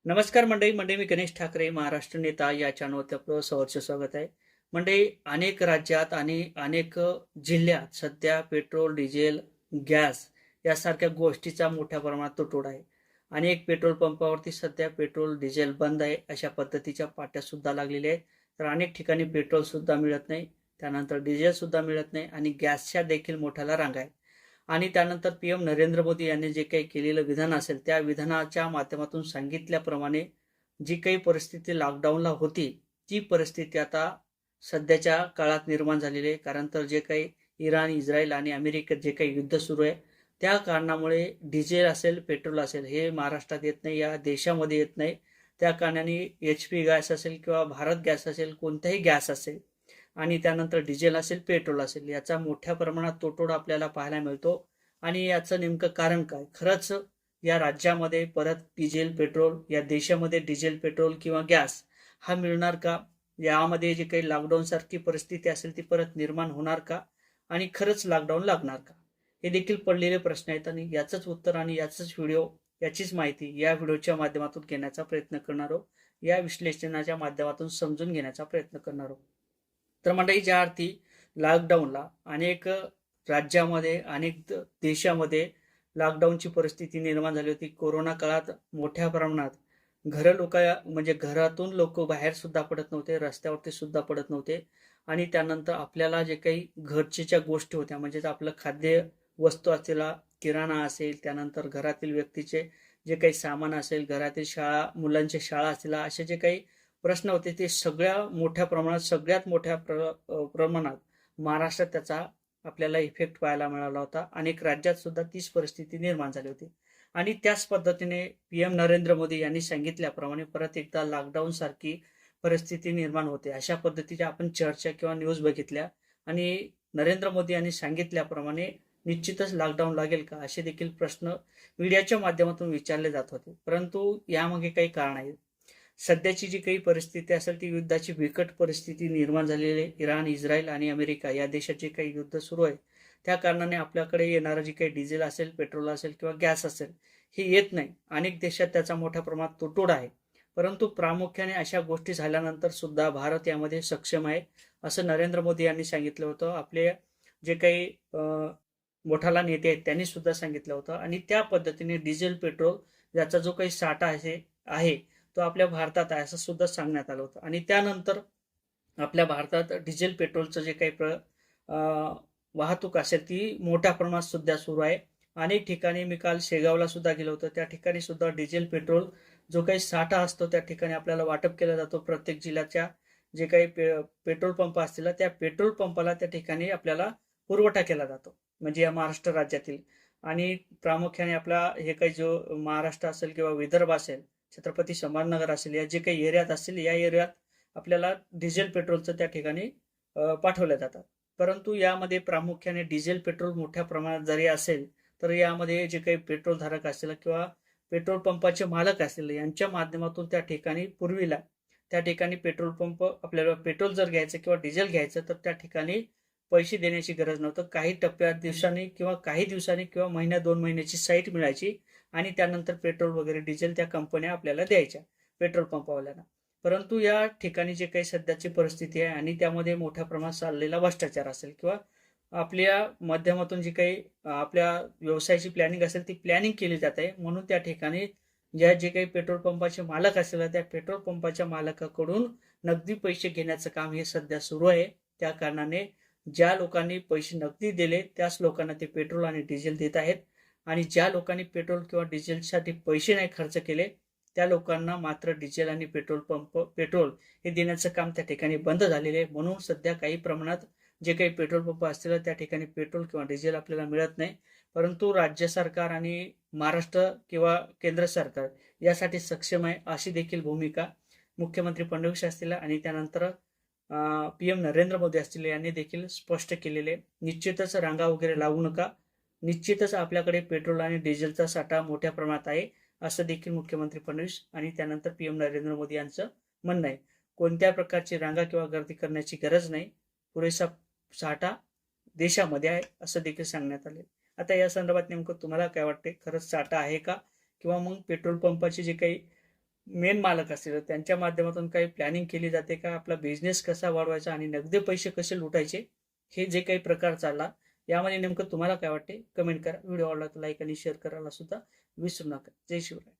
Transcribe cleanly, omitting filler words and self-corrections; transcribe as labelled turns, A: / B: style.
A: नमस्कार मंडळी मी गणेश ठाकरे महाराष्ट्र नेता या चॅनलवरती आपलं सहर्ष स्वागत आहे. मंडळी, अनेक राज्यात आणि अनेक जिल्ह्यात सध्या पेट्रोल, डिझेल, गॅस यासारख्या गोष्टीचा मोठ्या प्रमाणात तुटवडा आहे. अनेक पेट्रोल पंपावरती सध्या पेट्रोल, डिझेल बंद आहे अशा पद्धतीच्या पाट्या सुद्धा लागलेल्या आहेत. तर अनेक ठिकाणी पेट्रोल सुद्धा मिळत नाही, त्यानंतर डिझेल सुद्धा मिळत नाही आणि गॅसच्या देखील मोठ्याला रांगा आहे. आणि त्यानंतर पीएम नरेंद्र मोदी यांनी जे काही केलेलं विधान असेल त्या विधानाच्या माध्यमातून सांगितल्याप्रमाणे जी काही परिस्थिती लॉकडाऊनला होती ती परिस्थिती आता सध्याच्या काळात निर्माण झालेली आहे. कारण तर जे काही इराण, इस्रायल आणि अमेरिकेत जे काही युद्ध सुरू आहे त्या कारणामुळे डिझेल असेल, पेट्रोल असेल हे महाराष्ट्रात येत नाही, या देशामध्ये येत नाही. त्या कारणाने HP गॅस असेल किंवा भारत गॅस असेल, कोणताही गॅस असेल आणि त्यानंतर डिझेल असेल, पेट्रोल असेल, याचा मोठ्या प्रमाणात तुटवडा आपल्याला पाहायला मिळतो. आणि याचं नेमकं कारण काय? खरंच या राज्यामध्ये परत डिझेल, पेट्रोल, या देशामध्ये डिझेल, पेट्रोल किंवा गॅस हा मिळणार का? यामध्ये जे काही लॉकडाऊन सारखी परिस्थिती असेल ती परत निर्माण होणार का? आणि खरंच लॉकडाऊन लागणार का? हे देखील पडलेले प्रश्न आहेत आणि याचंच उत्तर आणि याचंच व्हिडिओ, याचीच माहिती या व्हिडिओच्या माध्यमातून घेण्याचा प्रयत्न करणार आहोत. या विश्लेषणाच्या माध्यमातून समजून घेण्याचा प्रयत्न करणार आहोत. तर मंडळी, ज्या अर्थी लॉकडाऊनला अनेक राज्यामध्ये, अनेक देशामध्ये लॉकडाऊनची परिस्थिती निर्माण झाली होती. कोरोना काळात मोठ्या प्रमाणात लोक, म्हणजे घरातून लोक बाहेर सुद्धा पडत नव्हते, रस्त्यावरती सुद्धा पडत नव्हते. आणि त्यानंतर आपल्याला जे काही घरच्या गोष्टी होत्या, म्हणजेच आपलं खाद्य वस्तू असतील, किराणा असेल, त्यानंतर घरातील व्यक्तीचे जे काही सामान असेल, घरातील शाळा, मुलांच्या शाळा असतील, असे जे काही प्रश्न होते ते सगळ्यात मोठ्या प्रमाणात महाराष्ट्रात त्याचा आपल्याला इफेक्ट पाहायला मिळाला होता. अनेक राज्यात सुद्धा तीच परिस्थिती निर्माण झाली होती. आणि त्याच पद्धतीने पीएम नरेंद्र मोदी यांनी सांगितल्याप्रमाणे परत एकदा लॉकडाऊन सारखी परिस्थिती निर्माण होते अशा पद्धतीच्या आपण चर्चा किंवा न्यूज बघितल्या. आणि नरेंद्र मोदी यांनी सांगितल्याप्रमाणे निश्चितच लॉकडाऊन लागेल का, असे देखील प्रश्न मीडियाच्या माध्यमातून विचारले जात होते. परंतु यामागे काही कारण आहेत. सध्याची जी काही परिस्थिती असेल ती युद्धाची बिकट परिस्थिती निर्माण झालेली आहे. इराण, इस्रायल आणि अमेरिका या देशाचे काही युद्ध सुरू आहे. त्या कारणाने आपल्याकडे येणारं जे काही डिझेल असेल, पेट्रोल असेल किंवा गॅस असेल हे येत नाही. अनेक देशात त्याचा मोठ्या प्रमाणात तुटवडा आहे. परंतु प्रामुख्याने अशा गोष्टी झाल्यानंतर सुद्धा भारत यामध्ये सक्षम आहे असं नरेंद्र मोदी यांनी सांगितलं होतं. आपले जे काही मोठाला नेते आहेत त्यांनी सुद्धा सांगितलं होतं. आणि त्या पद्धतीने डिझेल, पेट्रोल याचा जो काही साठा आहे तो आपल्या भारतात आहे असं सुद्धा सांगण्यात आलं होतं. आणि त्यानंतर आपल्या भारतात डिझेल, पेट्रोलचं जे काही वाहतूक असेल ती मोठ्या प्रमाणात सुद्धा सुरू आहे. अनेक ठिकाणी मी काल शेगावला सुद्धा गेलो होतो, त्या ठिकाणी सुद्धा डिझेल, पेट्रोल जो काही साठा असतो त्या ठिकाणी आपल्याला वाटप केला जातो. प्रत्येक जिल्ह्याच्या जे काही पेट्रोल पंप असतील त्या पेट्रोल पंपाला त्या ठिकाणी आपल्याला पुरवठा केला जातो, म्हणजे या महाराष्ट्र राज्यातील. आणि प्रामुख्याने आपला हे काही जो महाराष्ट्र असेल किंवा विदर्भ असेल, छत्रपती संभाजीनगर असेल, या जे काही एरियात असतील या एरियात आपल्याला डिझेल, पेट्रोलचं त्या ठिकाणी पाठवल्या जातात. परंतु यामध्ये प्रामुख्याने डिझेल, पेट्रोल मोठ्या प्रमाणात जरी असेल तर यामध्ये जे काही पेट्रोल धारक असतील किंवा पेट्रोल पंपाचे मालक असतील यांच्या माध्यमातून त्या ठिकाणी पूर्वीला त्या ठिकाणी पेट्रोल पंप, आपल्याला पेट्रोल जर घ्यायचं किंवा डिझेल घ्यायचं तर त्या ठिकाणी पैसे देण्याची गरज नव्हतं. काही टप्प्यात दिवसांनी किंवा काही दिवसांनी किंवा महिन्या 2 महिन्याची साईट मिळायची आणि त्यानंतर पेट्रोल वगैरे डिझेल त्या कंपन्या आपल्याला द्यायच्या पेट्रोल पंपावाल्यांना. परंतु या ठिकाणी जे काही सध्याची परिस्थिती आहे आणि त्यामध्ये मोठ्या प्रमाणात चाललेला भ्रष्टाचार असेल किंवा आपल्या माध्यमातून जी काही आपल्या व्यवसायाची प्लॅनिंग असेल ती प्लॅनिंग केली जात आहे. म्हणून त्या ठिकाणी जे काही पेट्रोल पंपाचे मालक असतील त्या पेट्रोल पंपाच्या मालकाकडून नगदी पैसे घेण्याचं काम हे सध्या सुरू आहे. त्या कारणाने ज्या लोकांनी पैसे नगदी दिले त्याच लोकांना ते पेट्रोल आणि डिझेल देत आहेत. आणि ज्या लोकांनी पेट्रोल किंवा डिझेलसाठी पैसे नाही खर्च केले त्या लोकांना मात्र डिझेल आणि पेट्रोल हे देण्याचं काम त्या ठिकाणी बंद झालेले आहे. म्हणून सध्या काही प्रमाणात जे काही पेट्रोल पंप असतील त्या ठिकाणी पेट्रोल किंवा डिझेल आपल्याला मिळत नाही. परंतु राज्य सरकार आणि महाराष्ट्र किंवा केंद्र सरकार यासाठी सक्षम आहे अशी देखील भूमिका मुख्यमंत्री फडणवीस असतील आणि त्यानंतर पीएम नरेंद्र मोदी असतील यांनी देखील स्पष्ट केलेले. निश्चितच रांगा वगैरे लावू नका, निश्चितच आपल्याकडे पेट्रोल आणि डिझेलचा साठा मोठ्या प्रमाणात आहे असं देखील मुख्यमंत्री फडणवीस आणि त्यानंतर पीएम नरेंद्र मोदी यांचं म्हणणं आहे. कोणत्या प्रकारची रांगा किंवा गर्दी करण्याची गरज नाही, पुरेसा साठा देशामध्ये आहे असं देखील सांगण्यात आले. आता या संदर्भात नेमकं तुम्हाला काय वाटते? खरंच साठा आहे का? किंवा मग पेट्रोल पंपाचे जे काही मेन मालक असतील त्यांच्या माध्यमातून काही प्लॅनिंग केली जाते का? आपला बिझनेस कसा वाढवायचा आणि नगदी पैसे कसे लुटायचे, हे जे काही प्रकार चालला, यामध्ये नेमकं तुम्हाला काय वाटते? कमेंट करा. व्हिडिओ आवडला तर लाईक आणि शेअर करायला सुद्धा विसरू नका. जय शिवराय.